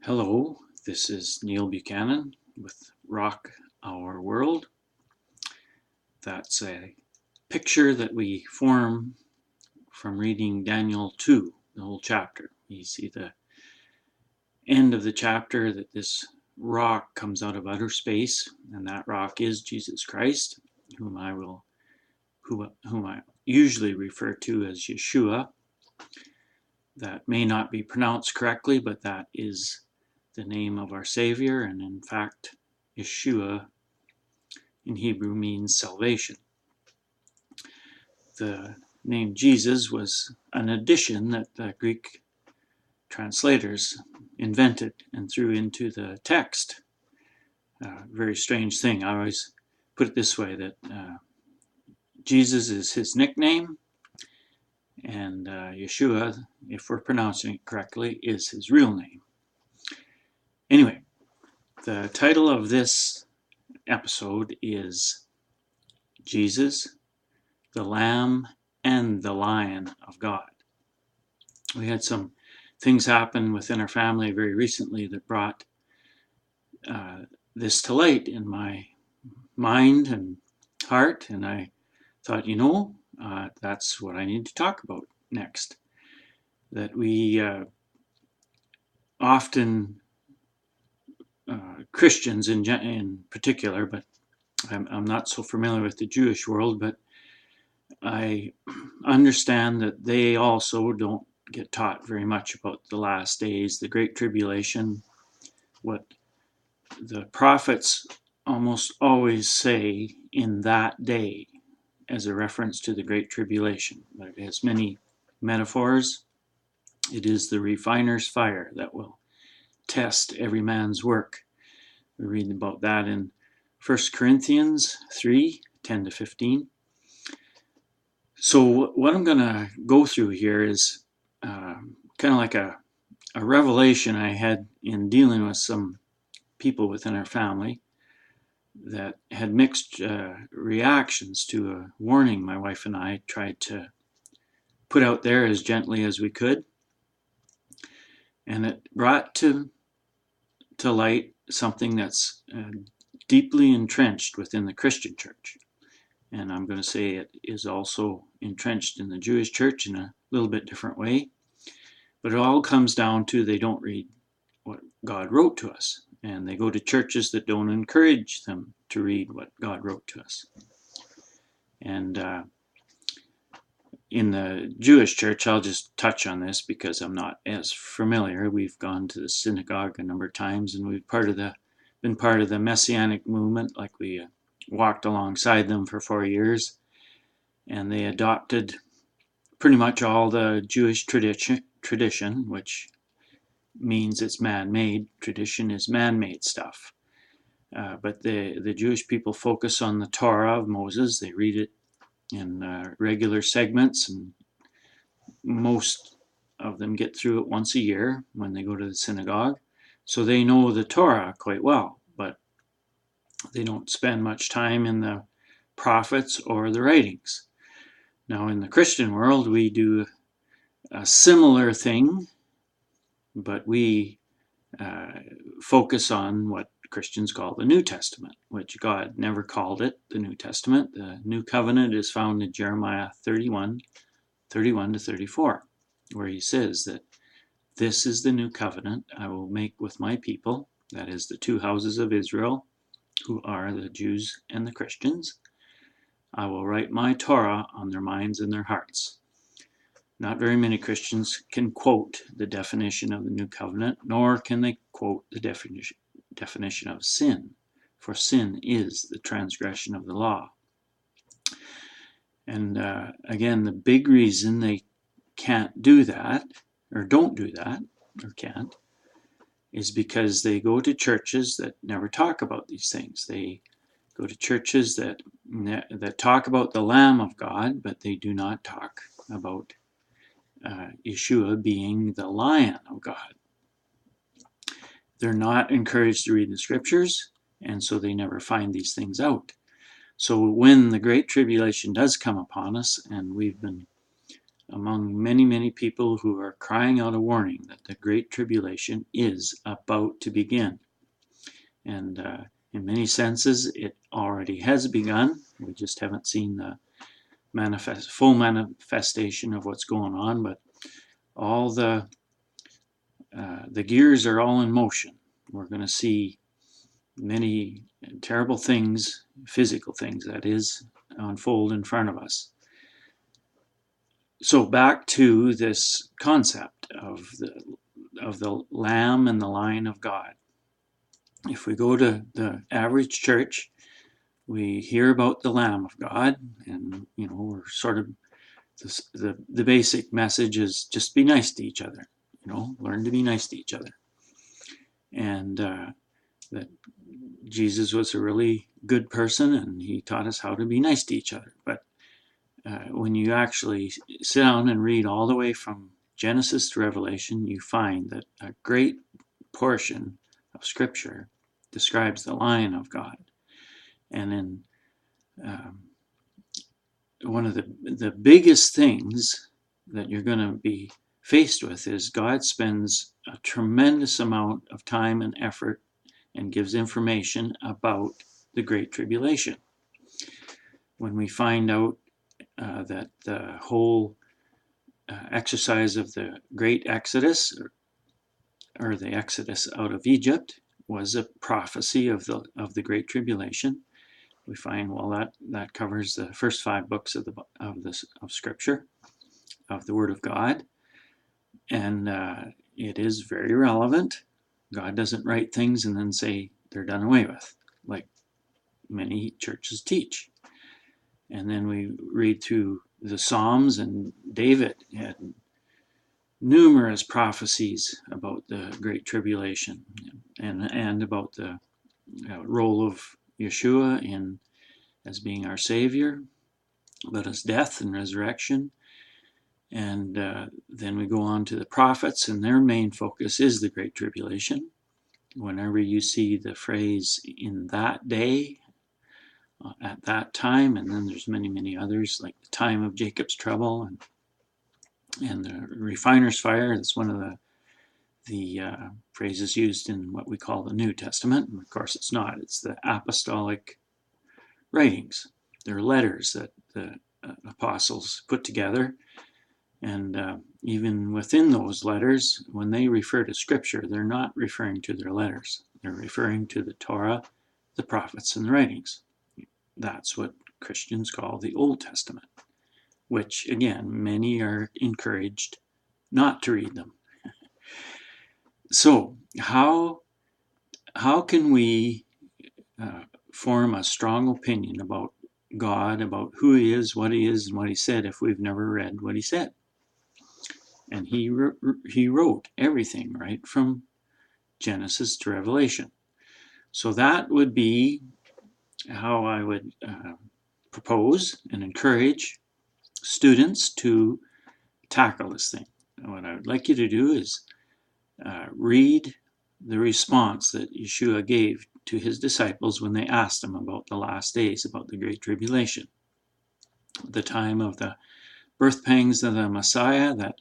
Hello, this is Neil Buchanan with Rock Our World. That's a picture that we form from reading Daniel 2, the whole chapter. You see the end of the chapter that this rock comes out of outer space, and that rock is Jesus Christ, whom I usually refer to as Yeshua. That may not be pronounced correctly, but that is the name of our Savior, and in fact, Yeshua in Hebrew means salvation. The name Jesus was an addition that the Greek translators invented and threw into the text. Very strange thing. I always put it this way, that Jesus is his nickname, and Yeshua, if we're pronouncing it correctly, is his real name. Anyway, the title of this episode is Jesus, the Lamb, and the Lion of God. We had some things happen within our family very recently that brought this to light in my mind and heart, and I thought, that's what I need to talk about next. That we often, Christians in particular, but I'm not so familiar with the Jewish world, but I understand that they also don't get taught very much about the last days, the Great Tribulation, what the prophets almost always say in that day as a reference to the Great Tribulation. But it has many metaphors. It is the refiner's fire that will test every man's work. We read about that in 1 Corinthians 3, 10 to 15. So what I'm going to go through here is kind of like a revelation I had in dealing with some people within our family that had mixed reactions to a warning my wife and I tried to put out there as gently as we could. And it brought to light something that's deeply entrenched within the Christian church. And I'm going to say it is also entrenched in the Jewish church in a little bit different way. But it all comes down to they don't read what God wrote to us. And they go to churches that don't encourage them to read what God wrote to us. And in the Jewish church, I'll just touch on this because I'm not as familiar. We've gone to the synagogue a number of times, and we've been part of the Messianic movement, like we walked alongside them for 4 years, and they adopted pretty much all the Jewish tradition, which means it's man-made. Tradition is man-made stuff. But the Jewish people focus on the Torah of Moses. They read it in regular segments, and most of them get through it once a year when they go to the synagogue. So they know the Torah quite well, but they don't spend much time in the prophets or the writings. Now in the Christian world, we do a similar thing, but we focus on what Christians call the New Testament, which God never called it the New Testament. The New Covenant is found in Jeremiah 31 to 34, where he says that this is the new covenant I will make with my people, that is the two houses of Israel, who are the Jews and the Christians. I will write my Torah on their minds and their hearts. Not very many Christians can quote the definition of the new covenant, nor can they quote the definition of sin, for sin is the transgression of the law. And again, the big reason they can't do that, or don't do that, or can't, is because they go to churches that never talk about these things. They go to churches that talk about the Lamb of God, but they do not talk about Yeshua being the Lion of God. They're not encouraged to read the scriptures, and so they never find these things out. So when the Great Tribulation does come upon us, and we've been among many, many people who are crying out a warning that the Great Tribulation is about to begin. And in many senses, it already has begun. We just haven't seen the full manifestation of what's going on, but all the gears are all in motion. We're going to see many terrible things, physical things that is, unfold in front of us. So back to this concept of the Lamb and the Lion of God. If we go to the average church, we hear about the Lamb of God, and we're sort of the basic message is just be nice to each other. Learn to be nice to each other, and that Jesus was a really good person, and he taught us how to be nice to each other. But when you actually sit down and read all the way from Genesis to Revelation, you find that a great portion of Scripture describes the Lion of God. And in one of the biggest things that you're going to be faced with is God spends a tremendous amount of time and effort and gives information about the Great Tribulation. When we find out that the whole exercise of the Great Exodus, or the Exodus out of Egypt, was a prophecy of the Great Tribulation, we find that covers the first 5 books of Scripture, of the Word of God, and it is very relevant. God doesn't write things and then say they're done away with, like many churches teach. And then we read through the Psalms, and David had numerous prophecies about the Great Tribulation and about the role of Yeshua as being our Savior, about his death and resurrection. And then we go on to the prophets, and their main focus is the Great Tribulation. Whenever you see the phrase "in that day," at that time, and then there's many, many others, like the time of Jacob's trouble and the refiner's fire. That's one of the phrases used in what we call the New Testament. And of course it's not. It's the Apostolic Writings. They're letters that the apostles put together. And even within those letters, when they refer to Scripture, they're not referring to their letters. They're referring to the Torah, the prophets, and the writings. That's what Christians call the Old Testament, which, again, many are encouraged not to read them. So how can we form a strong opinion about God, about who he is, and what he said, if we've never read what he said? And he wrote everything right from Genesis to Revelation. So that would be how I would propose and encourage students to tackle this thing. And what I would like you to do is read the response that Yeshua gave to his disciples when they asked him about the last days, about the Great Tribulation, the time of the birth pangs of the Messiah that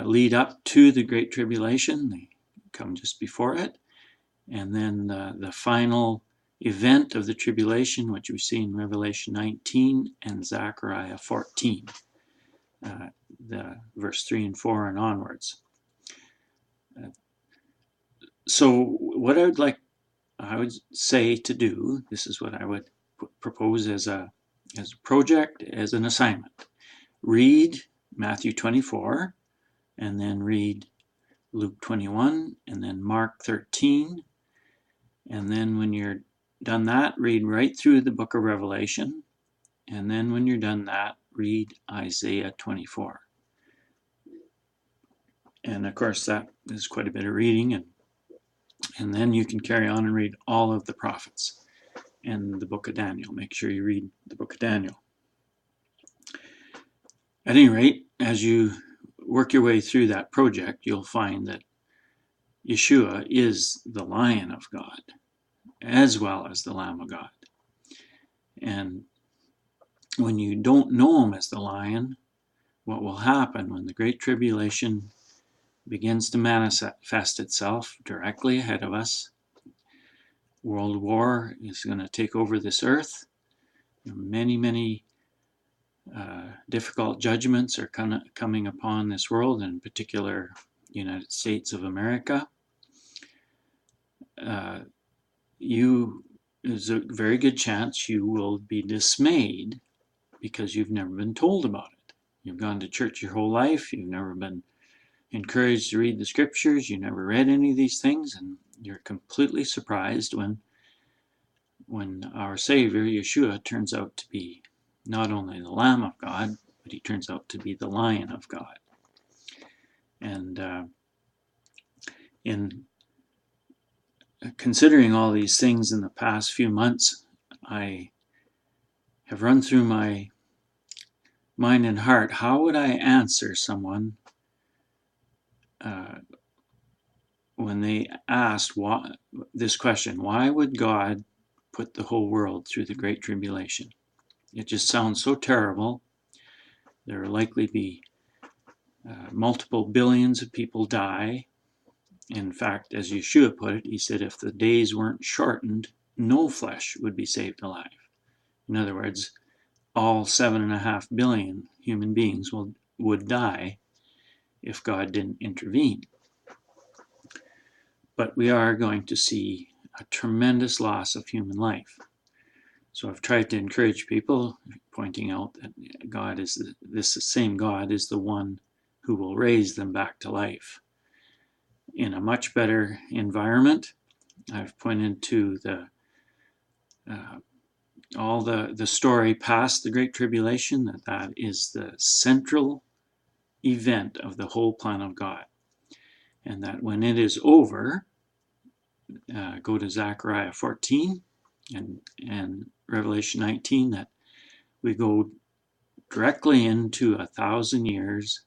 lead up to the Great Tribulation. They come just before it. And then the final event of the tribulation, which we see in Revelation 19 and Zechariah 14, the verse 3 and 4 and onwards. So what I would say to do, this is what I would propose as a project, as an assignment. Read Matthew 24, and then read Luke 21, and then Mark 13, and then when you're done that, read right through the book of Revelation, and then when you're done that, read Isaiah 24. And of course that is quite a bit of reading, and then you can carry on and read all of the prophets and the book of Daniel. Make sure you read the book of Daniel. At any rate, as you work your way through that project, you'll find that Yeshua is the Lion of God, as well as the Lamb of God. And when you don't know him as the Lion, what will happen when the Great Tribulation begins to manifest itself directly ahead of us. World war is going to take over this earth. Many, many difficult judgments are coming upon this world, in particular United States of America. There's a very good chance you will be dismayed because you've never been told about it. You've gone to church your whole life. You've never been encouraged to read the scriptures. You never read any of these things, and you're completely surprised when our Savior, Yeshua, turns out to be not only the Lamb of God, but he turns out to be the Lion of God. And in considering all these things in the past few months, I have run through my mind and heart. How would I answer someone when they asked this question, why would God put the whole world through the Great Tribulation? It just sounds so terrible. There will likely be multiple billions of people die. In fact, as Yeshua put it, he said if the days weren't shortened, no flesh would be saved alive. In other words, all 7.5 billion human beings would die if God didn't intervene. But we are going to see a tremendous loss of human life. So I've tried to encourage people, pointing out that God is this same God is the one who will raise them back to life in a much better environment. I've pointed to all the story past the Great Tribulation, that is the central event of the whole plan of God. And that when it is over, go to Zechariah 14 and Revelation 19, that we go directly into 1,000 years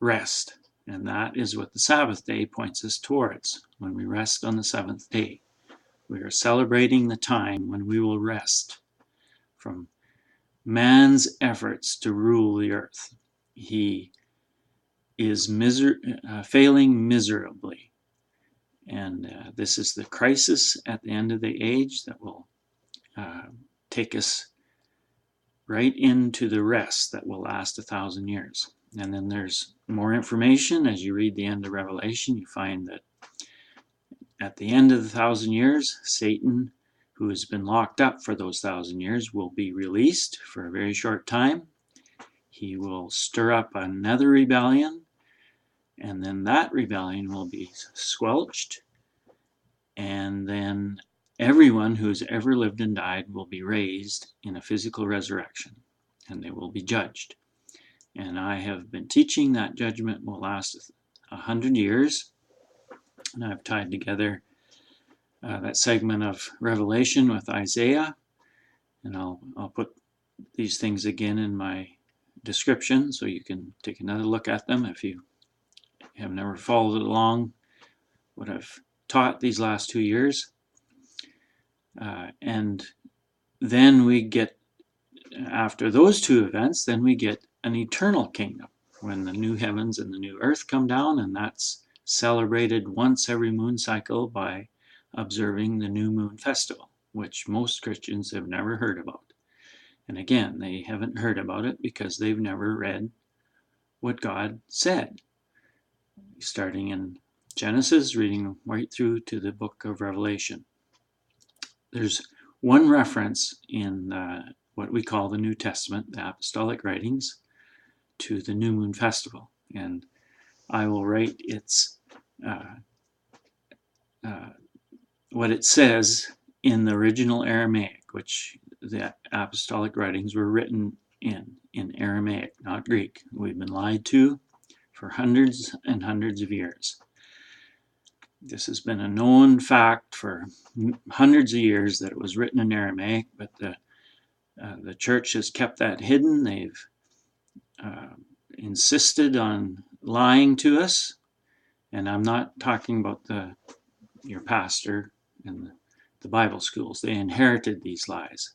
rest. And that is what the Sabbath day points us towards. When we rest on the seventh day, we are celebrating the time when we will rest from man's efforts to rule the earth. He is failing miserably. And this is the crisis at the end of the age that will take us right into the rest that will last 1,000 years. And then there's more information. As you read the end of Revelation, you find that at the end of the 1,000 years, Satan, who has been locked up for those 1,000 years, will be released for a very short time. He will stir up another rebellion, and then that rebellion will be squelched, and then everyone who's ever lived and died will be raised in a physical resurrection, and they will be judged. And I have been teaching that judgment will last 100 years, and I've tied together that segment of Revelation with Isaiah, and I'll put these things again in my description so you can take another look at them if you have never followed along what I've taught these last 2 years. And then we get, after those two events, then we get an eternal kingdom when the new heavens and the new earth come down, and that's celebrated once every moon cycle by observing the new moon festival, which most Christians have never heard about. And again, they haven't heard about it because they've never read what God said. Starting in Genesis, reading right through to the book of Revelation. There's one reference in what we call the New Testament, the Apostolic Writings, to the New Moon Festival. And I will write its what it says in the original Aramaic, which the Apostolic Writings were written in Aramaic, not Greek. We've been lied to for hundreds and hundreds of years. This has been a known fact for hundreds of years that it was written in Aramaic, but the church has kept that hidden. They've insisted on lying to us, and I'm not talking about your pastor and the Bible schools. They inherited these lies,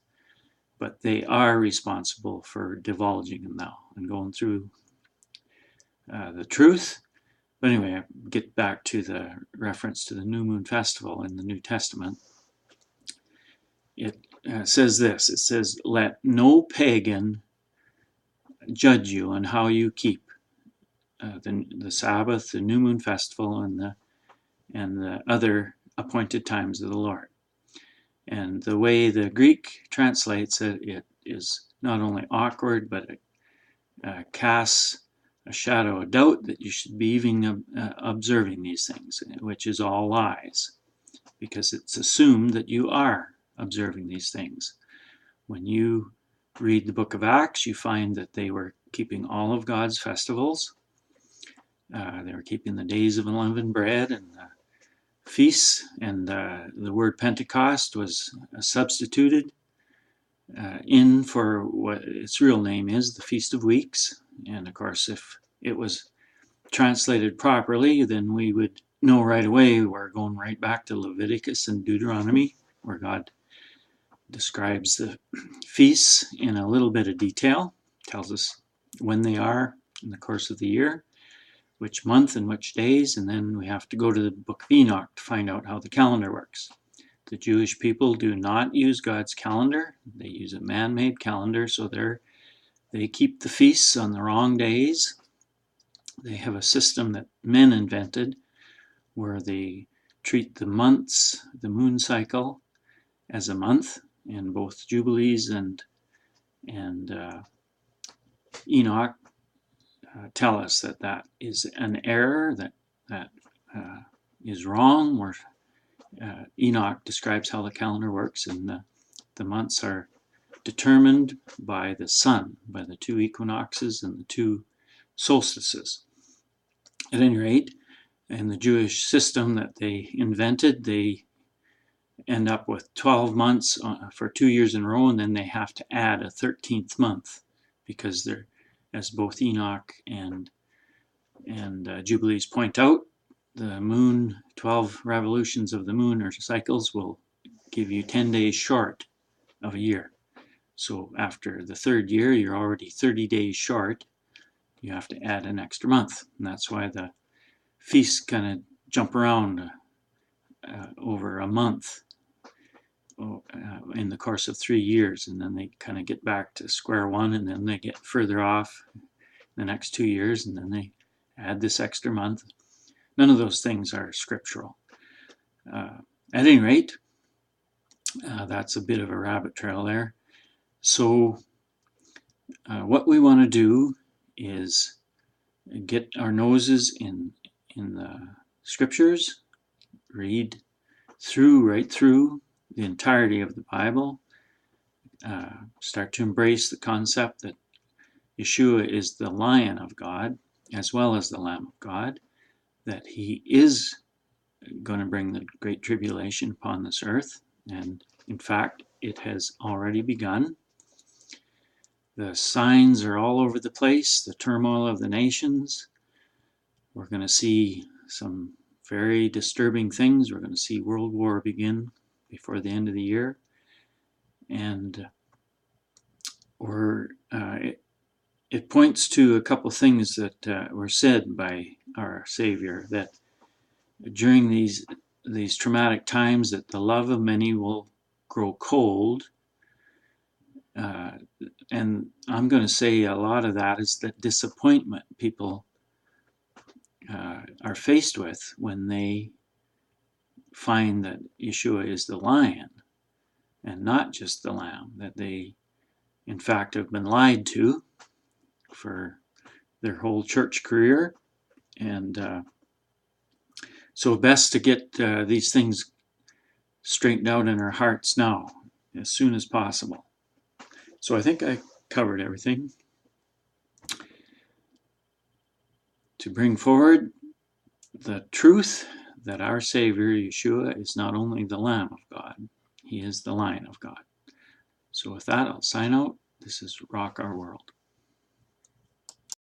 but they are responsible for divulging them now and going through the truth. But anyway, I get back to the reference to the New Moon Festival in the New Testament. It says this. It says, "Let no pagan judge you on how you keep the Sabbath, the New Moon Festival, and the other appointed times of the Lord." And the way the Greek translates it, it is not only awkward, but it casts a shadow of doubt that you should be even observing these things, which is all lies, because it's assumed that you are observing these things. When you read the book of Acts, you find that they were keeping all of God's festivals. They were keeping the days of unleavened bread and the feasts, and the word Pentecost was substituted in for what its real name is, the Feast of Weeks. And of course, if it was translated properly, then we would know right away we're going right back to Leviticus and Deuteronomy, where God describes the feasts in a little bit of detail, tells us when they are in the course of the year, which month and which days, and then we have to go to the book of Enoch to find out how the calendar works. The Jewish people do not use God's calendar. They use a man-made calendar, so they keep the feasts on the wrong days. They have a system that men invented where they treat the months, the moon cycle, as a month, and both Jubilees and Enoch tell us that that is an error, that is wrong. Where Enoch describes how the calendar works, and the months are determined by the sun, by the two equinoxes and the two solstices. At any rate, in the Jewish system that they invented, they end up with 12 months for 2 years in a row, and then they have to add a 13th month, because they're, as both Enoch and Jubilees point out, the moon, 12 revolutions of the moon or cycles will give you 10 days short of a year. So after the third year, you're already 30 days short. You have to add an extra month. And that's why the feasts kind of jump around over a month in the course of 3 years. And then they kind of get back to square one, and then they get further off the next 2 years, and then they add this extra month. None of those things are scriptural. At any rate, that's a bit of a rabbit trail there. So what we want to do is get our noses in the scriptures, read right through the entirety of the Bible, start to embrace the concept that Yeshua is the Lion of God as well as the Lamb of God, that he is going to bring the Great Tribulation upon this earth, and in fact it has already begun. The signs are all over the place, the turmoil of the nations. We're going to see some very disturbing things. We're going to see World War begin before the end of the year. And it points to a couple things that were said by our Savior, that during these traumatic times that the love of many will grow cold. And I'm going to say a lot of that is that disappointment people are faced with when they find that Yeshua is the Lion and not just the Lamb, that they in fact have been lied to for their whole church career. And so best to get these things straightened out in our hearts now, as soon as possible. So I think I covered everything. To bring forward the truth that our Savior, Yeshua, is not only the Lamb of God, he is the Lion of God. So with that, I'll sign out. This is Rock Our World.